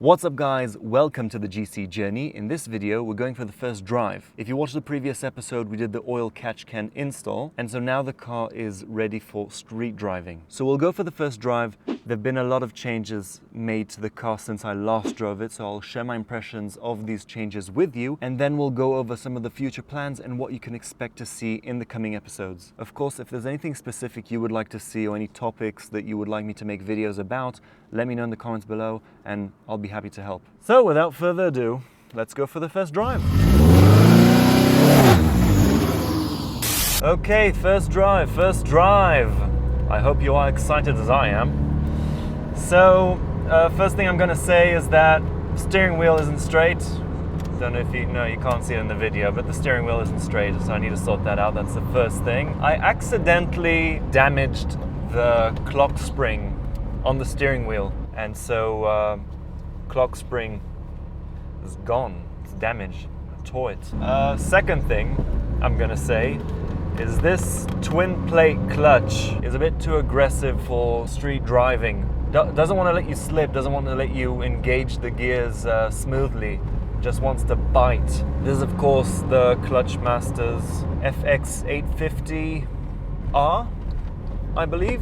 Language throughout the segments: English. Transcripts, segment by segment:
What's up guys, welcome to the GC journey. In this video we're going for the first drive. If you watched the previous episode we did the oil catch can install, and so now the car is ready for street driving. So we'll go for the first drive. There have been a lot of changes made to the car since I last drove it, so I'll share my impressions of these changes with you, and then we'll go over some of the future plans and what you can expect to see in the coming episodes. Of course, if there's anything specific you would like to see or any topics that you would like me to make videos about, let me know in the comments below and I'll be happy to help. So without further ado, let's go for the first drive. Okay, first drive. I hope you are excited as I am. So, first thing I'm gonna say is that the steering wheel isn't straight. Don't know if you can't see it in the video, but the steering wheel isn't straight, so I need to sort that out. That's the first thing. I accidentally damaged the clock spring on the steering wheel, and so clock spring is gone. It's damaged. I tore it. Second thing I'm gonna say is this twin plate clutch is a bit too aggressive for street driving. Doesn't want to let you slip, doesn't want to let you engage the gears smoothly, just wants to bite. This is of course the Clutch Masters FX850R, I believe.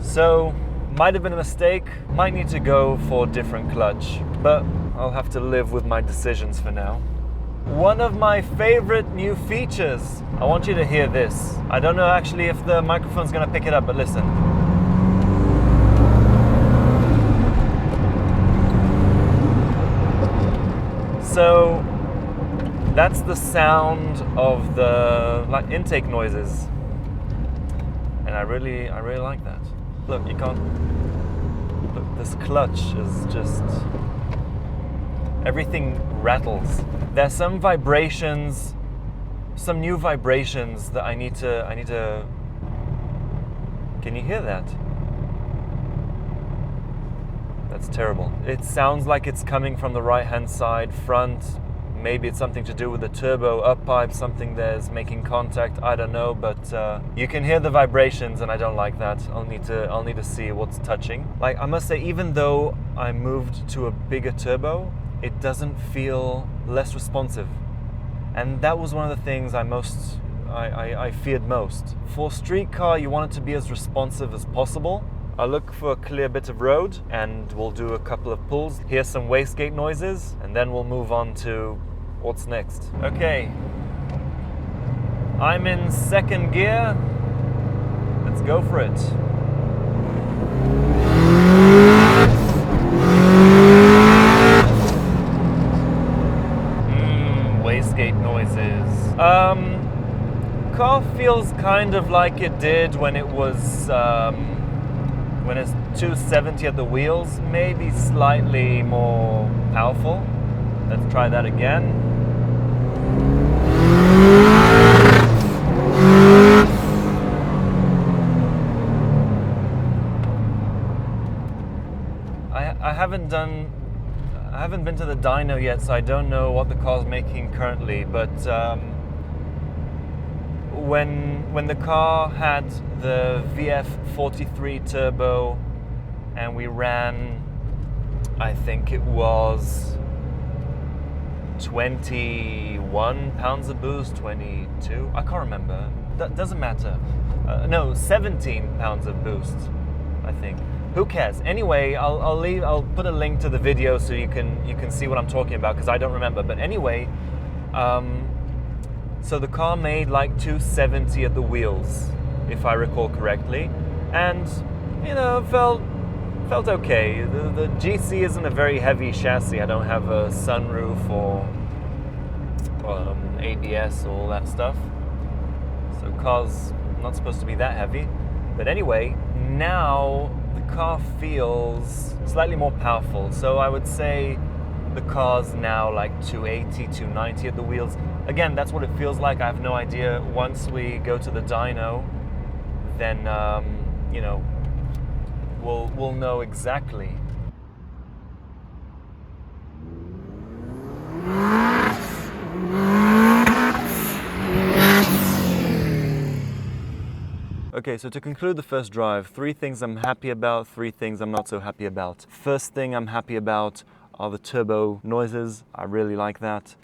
So might have been a mistake, might need to go for a different clutch, but I'll have to live with my decisions for now. One of my favorite new features, I want you to hear this. I don't know actually if the microphone's gonna pick it up, but listen. So that's the sound of the intake noises, and I really like that. Look, you can't. Look, this clutch is just. Everything rattles. There's some vibrations, some new vibrations that I need to. Can you hear that? That's terrible. It sounds like it's coming from the right-hand side front. Maybe it's something to do with the turbo up pipe, something there's making contact, I don't know, but you can hear the vibrations and I don't like that. I'll need to see what's touching. Like, I must say, even though I moved to a bigger turbo, it doesn't feel less responsive. And that was one of the things I feared most. For street car, you want it to be as responsive as possible. I'll look for a clear bit of road and we'll do a couple of pulls, hear some wastegate noises, and then we'll move on to what's next. Okay, I'm in second gear. Let's go for it. Wastegate noises. Car feels kind of like it did when it was when it's 270 at the wheels, maybe slightly more powerful. Let's try that again. I haven't been to the dyno yet, so I don't know what the car's making currently, but when the car had the VF43 turbo and we ran, I think it was 21 pounds of boost, 22, I can't remember, that doesn't matter. No, 17 pounds of boost, I think. Who cares? Anyway, I'll put a link to the video so you can see what I'm talking about, because I don't remember. But anyway, so the car made like 270 at the wheels, if I recall correctly, and you know, felt okay. The GC isn't a very heavy chassis. I don't have a sunroof or ABS or all that stuff, so car's not supposed to be that heavy. But anyway, now the car feels slightly more powerful, so I would say the car's now like 280, 290 at the wheels. Again, that's what it feels like. I have no idea. Once we go to the dyno, then you know, we'll know exactly. Okay, Okay, so to conclude the first drive, 3 things I'm happy about, 3 things I'm not so happy about. First thing I'm happy about are the turbo noises. I really like that.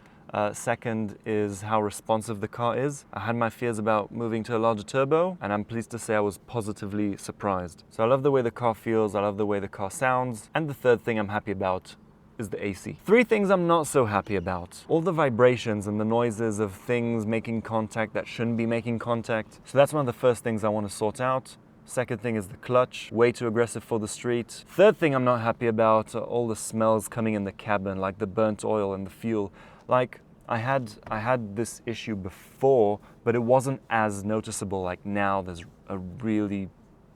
Second is how responsive the car is. I had my fears about moving to a larger turbo, and I'm pleased to say I was positively surprised. So I love the way the car feels, I love the way the car sounds. And the third thing I'm happy about is the AC. 3 things I'm not so happy about. All the vibrations and the noises of things making contact that shouldn't be making contact. So that's one of the first things I want to sort out. Second thing is the clutch, way too aggressive for the street. Third thing I'm not happy about are all the smells coming in the cabin, like the burnt oil and the fuel. Like, I had this issue before, but it wasn't as noticeable. Like now there's a really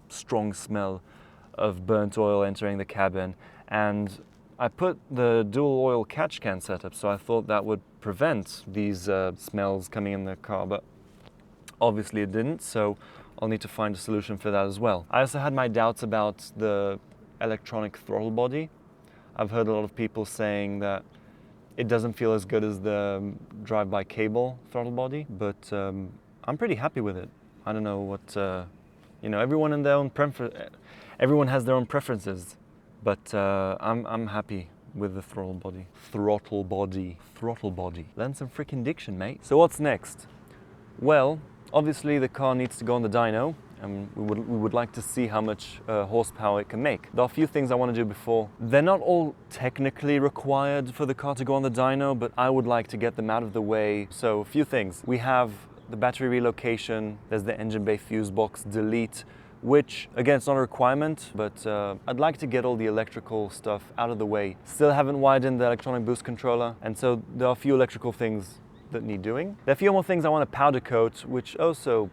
strong smell of burnt oil entering the cabin, and I put the dual oil catch can setup, so I thought that would prevent these smells coming in the car, but obviously it didn't, so I'll need to find a solution for that as well. I also had my doubts about the electronic throttle body. I've heard a lot of people saying that it doesn't feel as good as the drive-by cable throttle body, but I'm pretty happy with it. I don't know what, you know, everyone has their own preferences, but I'm happy with the throttle body. Throttle body. Learn some freaking diction, mate. So what's next? Well, obviously the car needs to go on the dyno, and we would like to see how much horsepower it can make. There are a few things I want to do before. They're not all technically required for the car to go on the dyno, but I would like to get them out of the way. So a few things. We have the battery relocation, there's the engine bay fuse box delete, which again, it's not a requirement, but I'd like to get all the electrical stuff out of the way. Still haven't wired in the electronic boost controller, and so there are a few electrical things that need doing. There are a few more things I want to powder coat, which also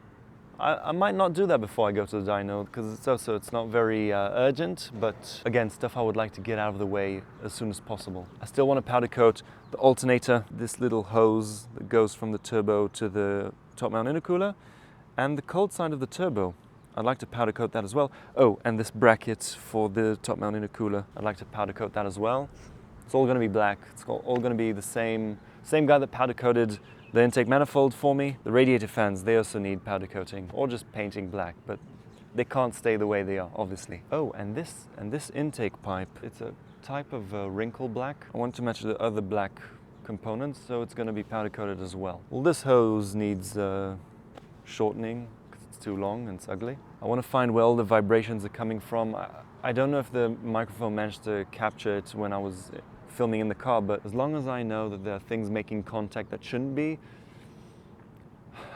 I might not do that before I go to the dyno, because it's not very urgent, but again, stuff I would like to get out of the way as soon as possible. I still want to powder coat the alternator, this little hose that goes from the turbo to the top mount intercooler, and the cold side of the turbo. I'd like to powder coat that as well. Oh, and this bracket for the top mount intercooler, I'd like to powder coat that as well. It's all going to be black. It's all going to be the same guy that powder coated the intake manifold for me. The radiator fans, they also need powder coating or just painting black, but they can't stay the way they are, obviously. Oh, and this intake pipe, it's a type of wrinkle black. I want to match the other black components, so it's going to be powder coated as well. Well, this hose needs shortening because it's too long and it's ugly. I want to find where all the vibrations are coming from. I don't know if the microphone managed to capture it when I was filming in the car, but as long as I know that there are things making contact that shouldn't be,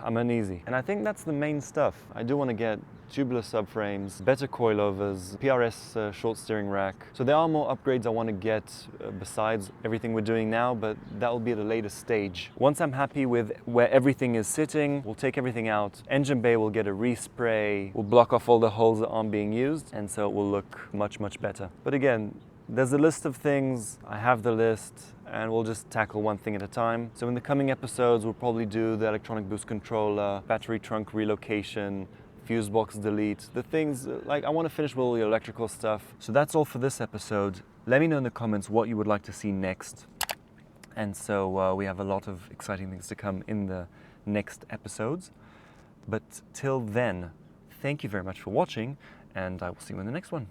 I'm uneasy. And I think that's the main stuff. I do want to get tubular subframes, better coilovers, PRS short steering rack. So there are more upgrades I want to get besides everything we're doing now, but that will be at a later stage. Once I'm happy with where everything is sitting, we'll take everything out. Engine bay will get a respray, we'll block off all the holes that aren't being used, and so it will look much, much better. But again, there's a list of things, I have the list, and we'll just tackle one thing at a time. So in the coming episodes, we'll probably do the electronic boost controller, battery trunk relocation, fuse box delete, the things, like I want to finish with all the electrical stuff. So that's all for this episode. Let me know in the comments what you would like to see next. And so we have a lot of exciting things to come in the next episodes. But till then, thank you very much for watching, and I will see you in the next one.